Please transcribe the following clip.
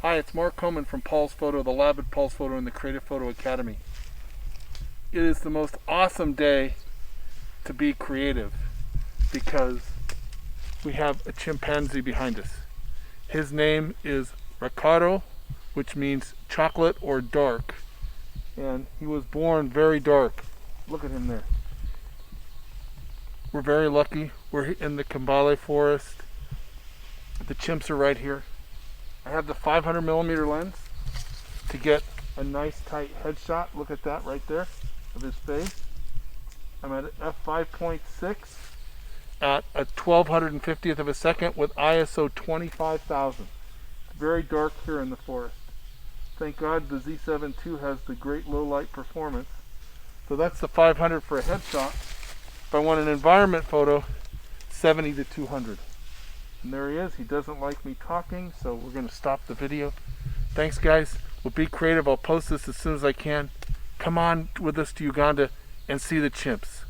Hi, it's Mark Coman from Paul's Photo, the lab at Paul's Photo and the Creative Photo Academy. It is the most awesome day to be creative because we have a chimpanzee behind us. His name is Ricardo, which means chocolate or dark. And he was born very dark. Look at him there. We're very lucky. We're in the Chimpanzee forest. The chimps are right here. I have the 500mm lens to get a nice tight headshot. Look at that right there of his face. I'm at f5.6 at a 1250th of a second with ISO 25,000. It's very dark here in the forest. Thank God the Z7 II has the great low light performance. So that's the 500 for a headshot. If I want an environment photo, 70 to 200. And there he is. He doesn't like me talking, so we're going to stop the video. Thanks, guys. We'll be creative. I'll post this as soon as I can. Come on with us to Uganda and see the chimps.